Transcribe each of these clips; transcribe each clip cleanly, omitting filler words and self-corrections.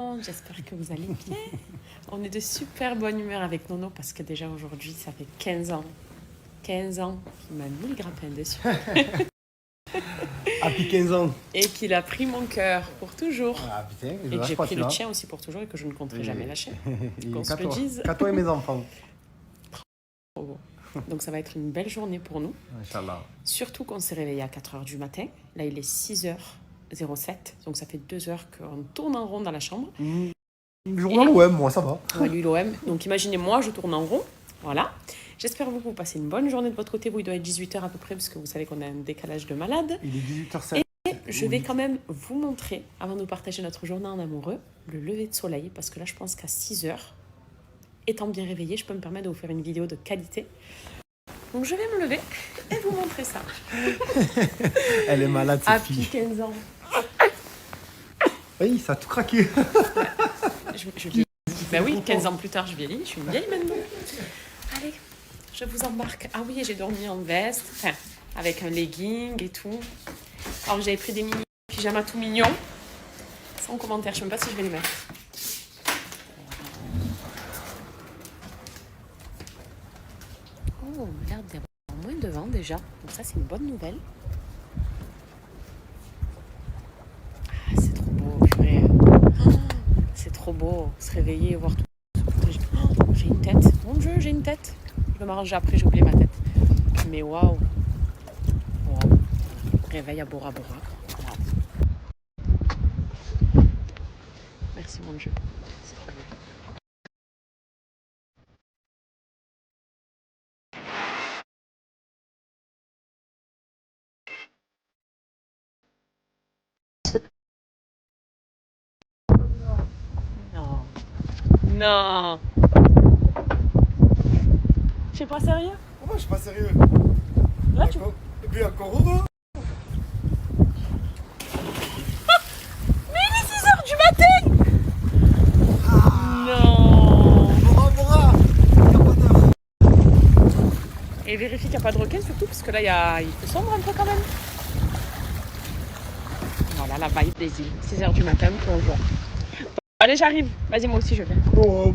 J'espère que vous allez bien. On est de super bonne humeur avec Nono parce que déjà aujourd'hui, ça fait 15 ans. 15 ans qu'il m'a mis le grappin dessus. Depuis 15 ans. Et qu'il a pris mon cœur pour toujours. Ah putain, et que j'ai pris le tien aussi pour toujours et que je ne compterai jamais lâcher. Qu'on se le dise. Qu'à toi et mes enfants. Trop beau. Donc ça va être une belle journée pour nous. Inch'Allah. Surtout qu'on s'est réveillé à 4h du matin. Là, il est 6h07. Donc ça fait 2 heures qu'on tourne en rond dans la chambre. Je joue dans l'OM, moi, ça va. Ouais, lui, l'OM. Donc imaginez-moi, je tourne en rond. Voilà. J'espère que vous passez une bonne journée de votre côté. Vous, il doit être 18h à peu près, parce que vous savez qu'on a un décalage de malade. Il est 18h07. Et je vais quand même vous montrer, avant de partager notre journée en amoureux, le lever de soleil. Parce que là, je pense qu'à 6h, étant bien réveillée, je peux me permettre de vous faire une vidéo de qualité. Donc je vais me lever et vous montrer ça. Elle est malade, cette Happy fille. 15 ans. Oui, ça a tout craqué. Je vieillis. Ben oui, 15 ans plus tard, je vieillis. Je suis une vieille maintenant. Allez, je vous embarque. Ah oui, j'ai dormi en veste, enfin, avec un legging et tout. Alors j'avais pris des mini pyjamas tout mignons. Sans commentaire, je ne sais même pas si je vais les mettre. Oh, on a l'air d'avoir moins de vent déjà. Donc ça, c'est une bonne nouvelle. Ah, c'est trop beau, purée. Oh, c'est trop beau, se réveiller et voir tout. Oh, j'ai une tête. Mon Dieu, j'ai une tête. Je vais m'arranger après, j'ai oublié ma tête. Mais waouh. Waouh. Réveil à Bora Bora. Waouh. Merci mon Dieu. C'est trop beau. Non. Non. Je suis pas sérieux. Pourquoi je suis pas sérieux? Là, tu... Et puis encore heureux. Mais il est 6h du matin. Non. Bora Bora. Il n'y a pas d'heure. Et vérifie qu'il n'y a pas de requin surtout parce que là il fait sombre un peu quand même. Voilà la vibe des îles. 6h du matin, bonjour. Allez, j'arrive. Vas-y, moi aussi je viens. Oh.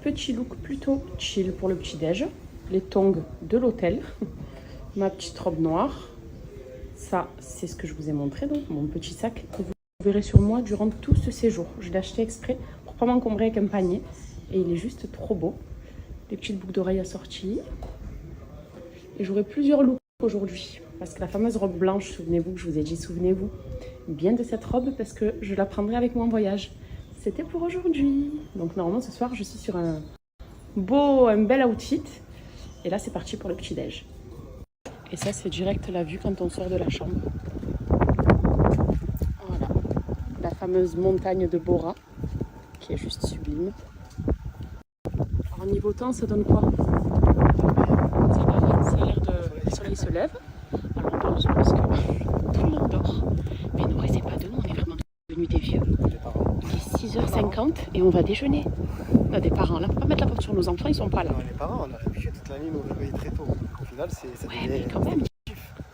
Petit look plutôt chill pour le petit-déj. Les tongs de l'hôtel. Ma petite robe noire. Ça, c'est ce que je vous ai montré, donc mon petit sac que vous verrez sur moi durant tout ce séjour. Je l'ai acheté exprès pour ne pas m'encombrer avec un panier. Et il est juste trop beau. Des petites boucles d'oreilles assorties. Et j'aurai plusieurs looks aujourd'hui. Parce que la fameuse robe blanche, souvenez-vous que je vous ai dit, souvenez-vous bien de cette robe parce que je la prendrai avec moi en voyage. C'était pour aujourd'hui. Donc normalement ce soir je suis sur un bel outfit. Et là c'est parti pour le petit-déj. Et ça c'est direct la vue quand on sort de la chambre. Voilà. La fameuse montagne de Bora qui est juste sublime. Alors niveau temps ça donne quoi? Ça va, ça a l'air de... Le soleil se lève. Alors on dort parce que tout le monde dort. Mais ne restez pas de nous, on est vraiment devenus des vieux. Il est 6h50 et on va déjeuner. On a des parents là, on ne peut pas mettre la faute sur nos enfants, ils sont pas là. Non, les parents, on a l'habitude toute la nuit, nous réveiller très tôt. Au final, ça Ouais, devient... mais quand même.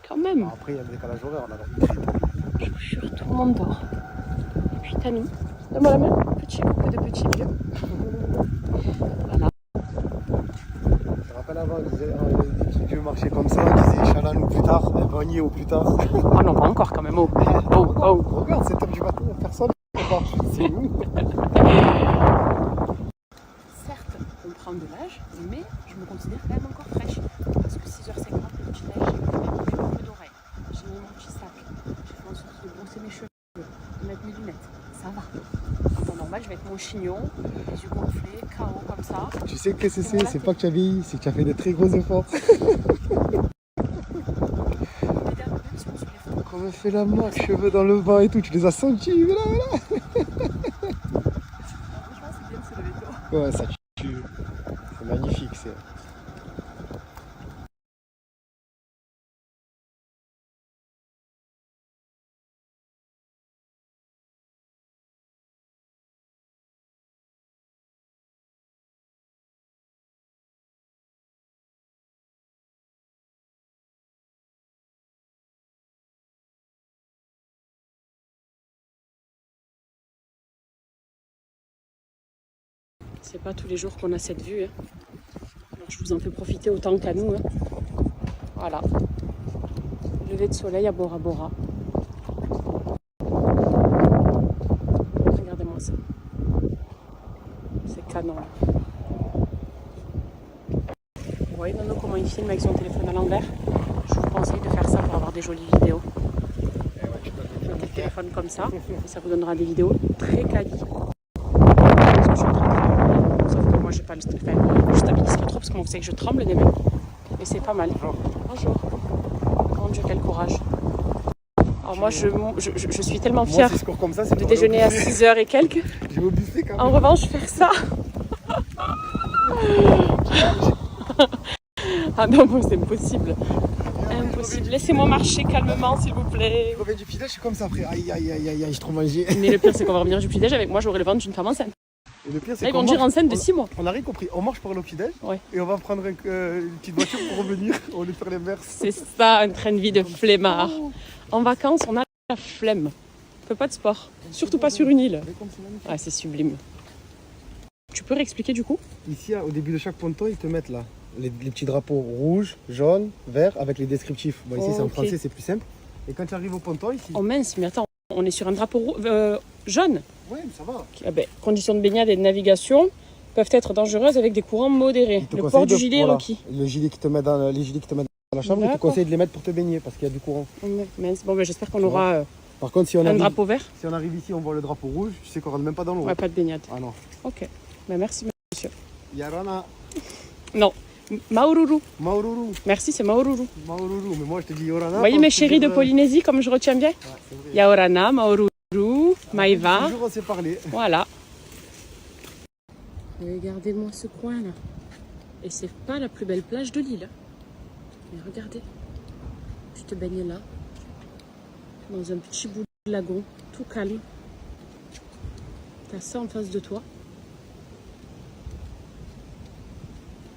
Quand même. Alors après, il y a le décalage horaire, on a l'habitude très tôt. Je vous jure, tout le monde dort. Et puis Tani, donne-moi la main, petit groupe de petits vieux. Voilà. Je me rappelle avant, on disait, les petits vieux marchaient comme ça, on disait Inch'Allah nous plus tard, Vanier au plus tard. Oh non, pas encore quand même. Oh, oh, oh. Regarde, cette heure du matin, personne ne part. C'est nous. Certes, on prend de l'âge, mais je me considère quand même encore fraîche. Parce que 6h50, le petit neige, j'ai quand même mis mon peu d'oreille. J'ai mis mon petit sac. J'ai fait en sorte de brosser mes cheveux, de mettre mes lunettes. Ça va. En temps normal, je vais être mon chignon, les yeux gonflés, KO comme ça. Tu sais que c'est pas que tu as vieilli, c'est que tu as fait de très gros efforts. Quand on me fait la marque, cheveux dans le vent et tout, tu les as sentis, voilà. Ouais, ça tue. C'est magnifique, c'est. C'est pas tous les jours qu'on a cette vue. Hein. Alors je vous en fais profiter autant qu'à nous. Hein. Voilà. Lever de soleil à Bora Bora. Regardez-moi ça. C'est canon. Vous voyez Nono comment il filme avec son téléphone à l'envers? Je vous conseille de faire ça pour avoir des jolies vidéos. Mettez le téléphone comme ça et ça vous donnera des vidéos très quali. Sauf que moi j'ai pas le je stabilise pas trop parce que moi vous savez que je tremble des mains. Mais c'est pas mal. Bonjour. Mon Dieu, quel courage. Alors moi je suis tellement fière Comme ça, de déjeuner à 6h et quelques. J'ai au buffet quand même. En revanche, faire ça. Ah non, moi c'est impossible. Impossible. Laissez-moi marcher calmement s'il vous plaît. Je reviens du petit-déj, je suis comme ça après. Aïe, aïe, aïe, aïe, j'ai trop mangé. Mais le pire c'est qu'on va revenir du petit-déj avec moi, j'aurai le ventre d'une femme enceinte. Et le pire, c'est là ils vont dire enceinte de 6 mois. On a rien compris. On marche pour le petit-déj Ouais. et on va prendre une petite voiture pour revenir. On va faire les verses. C'est ça, un train de vie de flemmard. En vacances, on a la flemme. On fait pas de sport. Surtout pas sur une île. Ouais, c'est sublime. Tu peux réexpliquer du coup? Ici, au début de chaque ponton, ils te mettent là les petits drapeaux rouge, jaune, vert avec les descriptifs. Bon, ici, c'est en Ok. français, c'est plus simple. Et quand tu arrives au ponton, ici. Oh mince, mais attends, on est sur un drapeau jaune. Ouais, mais ça va. Ah ben, conditions de baignade et de navigation peuvent être dangereuses avec des courants modérés. Le port du gilet est requis. Le gilet qui te met dans, les gilets qui te mettent dans la chambre, ils te D'accord. conseillent de les mettre pour te baigner parce qu'il y a du courant. Oh, mince. Bon, ben, j'espère qu'on aura Par contre, si on un arrive, drapeau vert. si on arrive ici, on voit le drapeau rouge, tu sais qu'on rentre même pas dans l'eau. Ouais, pas de baignade. Ah non. Ok. Ben, merci, monsieur. Yarana, Non. Maururu. Maururu, Merci, c'est Maururu. Maururu. Mais moi, je te dis Yorana. Vous voyez mes chéris de Polynésie, comme je retiens bien? Ouais, c'est vrai. Yaorana, Maururu, Maïva. Toujours on s'est parlé. Voilà. Regardez-moi ce coin là. Et c'est pas la plus belle plage de l'île. Mais regardez. Tu te baignes là. Dans un petit bout de lagon. Tout calme. T'as ça en face de toi.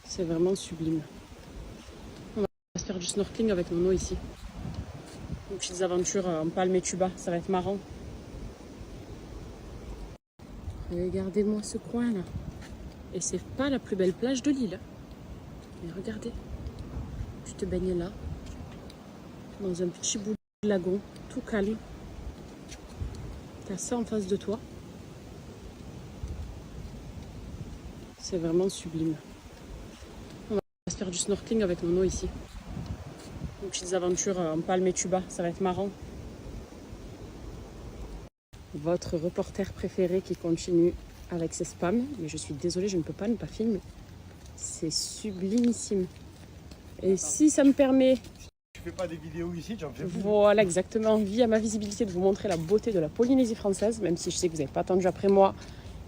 C'est vraiment sublime. On va se faire du snorkeling avec Nono ici. Une petite aventure en palme et tuba. Ça va être marrant. Regardez-moi ce coin là. Et c'est pas la plus belle plage de l'île. Mais regardez. Tu te baignes là. Dans un petit bout de lagon. Tout calme. T'as ça en face de toi. C'est vraiment sublime. On va se faire du snorkeling avec Nono ici. Des petites aventures en palme et tuba, ça va être marrant. Votre reporter préféré qui continue avec ses spams. Mais je suis désolée, je ne peux pas ne pas filmer. C'est sublimissime. Et si ça me permet... Tu fais pas des vidéos ici, tu en fais plus. Voilà, exactement. Vie à ma visibilité de vous montrer la beauté de la Polynésie française, même si je sais que vous n'avez pas attendu après moi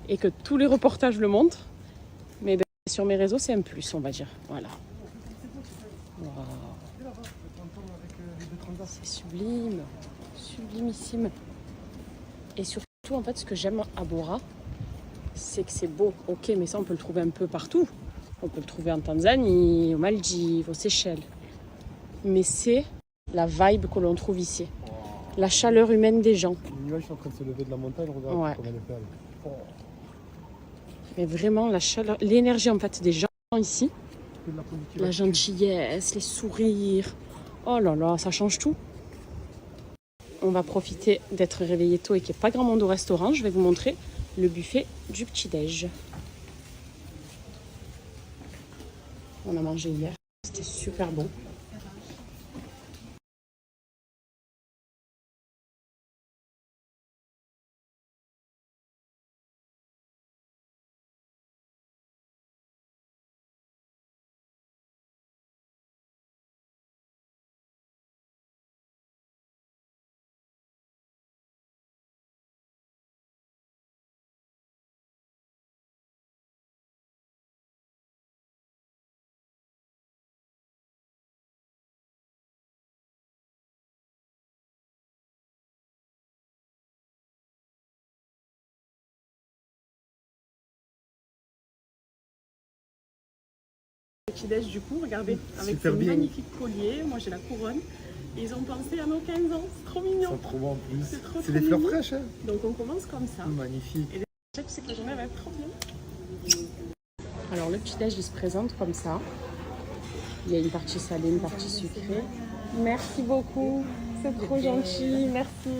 et que tous les reportages le montrent. Mais ben, sur mes réseaux, c'est un plus, on va dire. Voilà. Wow. C'est sublime. Sublimissime. Et surtout, en fait, ce que j'aime à Bora, c'est que c'est beau. Ok, mais ça, on peut le trouver un peu partout. On peut le trouver en Tanzanie, aux Maldives, aux Seychelles. Mais c'est la vibe que l'on trouve ici. La chaleur humaine des gens. Les nuages sont en train de se lever de la montagne, regarde comme elle est belle. Oh. Mais vraiment, la chaleur, l'énergie en fait des gens ici. La gentillesse, les sourires. Oh là là, ça change tout. On va profiter d'être réveillé tôt et qu'il n'y ait pas grand monde au restaurant. Je vais vous montrer le buffet du petit-déj. On a mangé hier. C'était super bon. Petit-déj du coup, regardez, avec ces magnifiques colliers. Moi j'ai la couronne. Et ils ont pensé à nos 15 ans, c'est trop mignon. C'est trop beau en plus. C'est des fleurs mignon. fraîches. Hein. Donc on commence comme ça. Magnifique. Et déjà, tu sais que la journée va être trop bien. Alors le petit-déj il se présente comme ça. Il y a une partie salée, une partie sucrée. Merci beaucoup, c'est trop gentil, merci.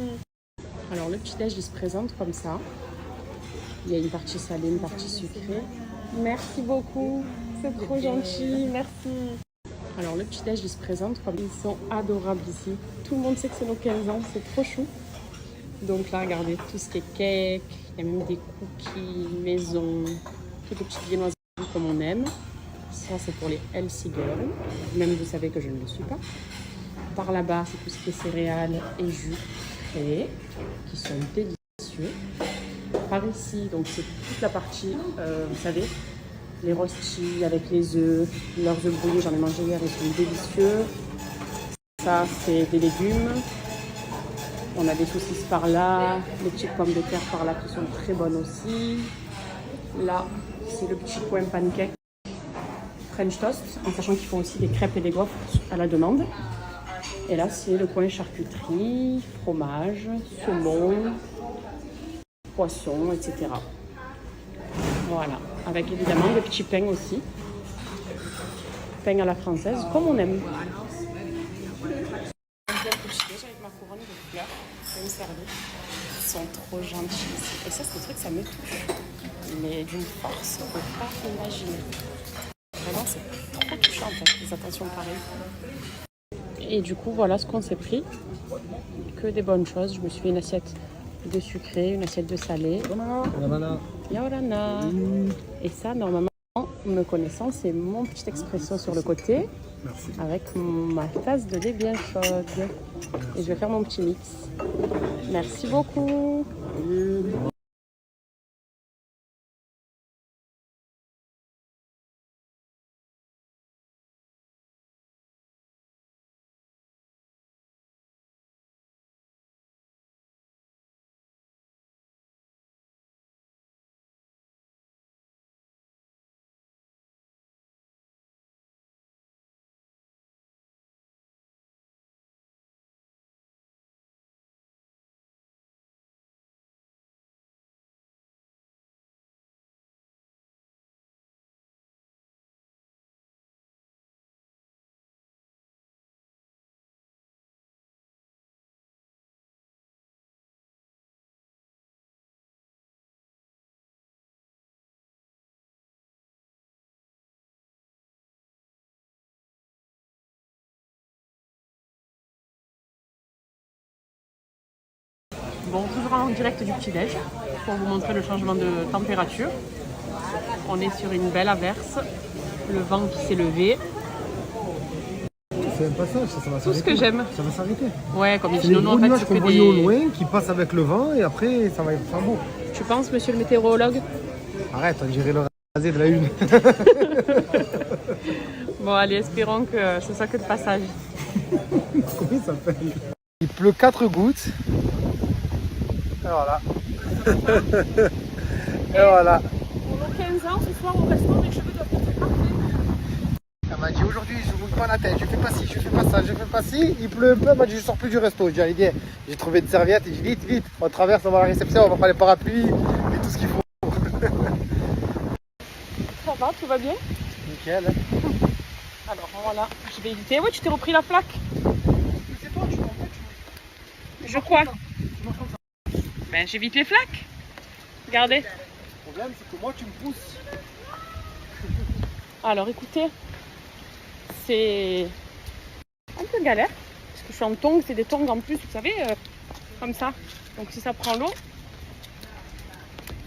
Alors le petit-déj il se présente comme ça. Il y a une partie salée, une partie sucrée. Merci beaucoup, c'est trop gentil, merci. Alors le petit-déj il se présente comme ils sont adorables ici. Tout le monde sait que c'est nos 15 ans, c'est trop chou. Donc là regardez, tout ce qui est cake, il y a même des cookies, maison, toutes les petites viennoiseries comme on aime. Ça c'est pour les healthy girls, même vous savez que je ne le suis pas. Par là-bas c'est tout ce qui est céréales et jus frais, qui sont délicieux. Par ici, donc c'est toute la partie, vous savez, les rostis avec les œufs, leurs œufs brouillés, j'en ai mangé hier, ils sont délicieux. Ça, c'est des légumes. On a des saucisses par là, les petites pommes de terre par là qui sont très bonnes aussi. Là, c'est le petit coin pancake French toast, en sachant qu'ils font aussi des crêpes et des gaufres à la demande. Et là, c'est le coin charcuterie, fromage, saumon, poisson, etc. Voilà, avec évidemment le petit pain aussi. Pain à la française, comme on aime. Avec ma couronne de fleurs, je vais me servir. Ils sont trop gentils ici. Et ça, c'est le truc, ça me touche. Mais d'une force, on ne peut pas imaginer. Vraiment, c'est trop touchant en fait, les attentions pareilles. Et du coup, voilà ce qu'on s'est pris. Que des bonnes choses. Je me suis fait une assiette de sucré, une assiette de salé. Yaorana. Et ça, normalement, me connaissant, c'est mon petit expresso sur le côté. Merci. Avec ma tasse de lait bien chaude. Et je vais faire mon petit mix. Merci beaucoup. Bon, toujours en direct du petit-déj pour vous montrer le changement de température. On est sur une belle averse, le vent qui s'est levé. C'est un passage, ça va s'arrêter. Tout ce que j'aime. Ça va s'arrêter. Ouais, comme C'est ici, les nous, gros en fait, nuages ça qu'on fait voyait au des... loin qui passent avec le vent et après ça va faire beau. Tu penses, monsieur le météorologue? Arrête, on dirait le rasé de la une. Bon, allez, espérons que ce soit que de passage. Comment il s'appelle? Il pleut 4 gouttes. Et voilà. Et voilà. Pour nos 15 ans, ce soir, au resto, les cheveux doivent être parfaits. Elle m'a dit aujourd'hui je roule pas la tête, je fais pas ci, je fais pas ça, je fais pas ci. Il pleut un peu, elle m'a dit je sors plus du resto. J'ai dit allez viens, j'ai trouvé une serviette et j'ai dit vite, vite, on traverse, on va à la réception, on va prendre les parapluies et tout ce qu'il faut. Ça va, tout va bien? Nickel. Alors voilà, je vais éviter. Ouais, tu t'es repris la flaque? C'est toi, tu m'en fais, Je crois. Ben, j'évite les flaques. Regardez. Le problème c'est que moi tu me pousses. Alors écoutez, c'est un peu galère. Parce que je suis en tongs, c'est des tongs en plus, vous savez, comme ça. Donc si ça prend l'eau,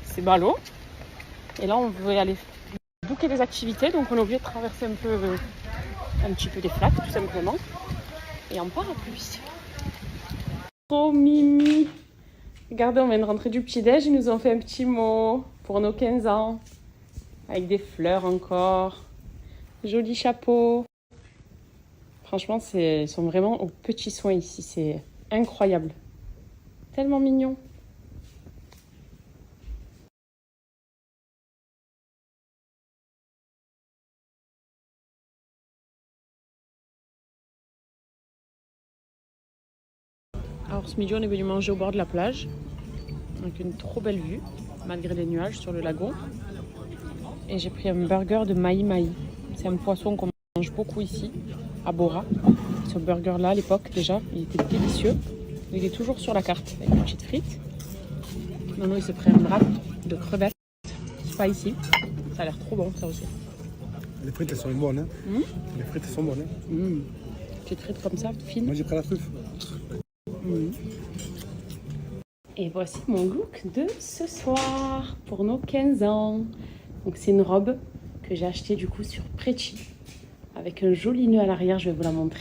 c'est bas l'eau. Et là, on veut aller bouquer les activités. Donc on est obligé de traverser un petit peu des flaques, tout simplement. Et en parapluie. Oh Mimi! Regardez, on vient de rentrer du petit-déj, ils nous ont fait un petit mot pour nos 15 ans. Avec des fleurs encore. Joli chapeau. Franchement, ils sont vraiment aux petits soins ici. C'est incroyable. Tellement mignon. Alors ce midi, on est venu manger au bord de la plage. Avec une trop belle vue, malgré les nuages sur le lagon. Et j'ai pris un burger de mahi-mahi. C'est un poisson qu'on mange beaucoup ici, à Bora. Ce burger-là, à l'époque, déjà, il était délicieux. Il est toujours sur la carte, avec une petite frite. Maintenant, il s'est pris un wrap de crevettes. Pas ici. Ça a l'air trop bon, ça aussi. Les frites elles sont bonnes. Hein. Les frites elles sont bonnes. Hein. Petite frite comme ça, fine. Moi j'ai pris la truffe. Et voici mon look de ce soir pour nos 15 ans. Donc c'est une robe que j'ai achetée du coup sur Preci avec un joli nœud à l'arrière, je vais vous la montrer.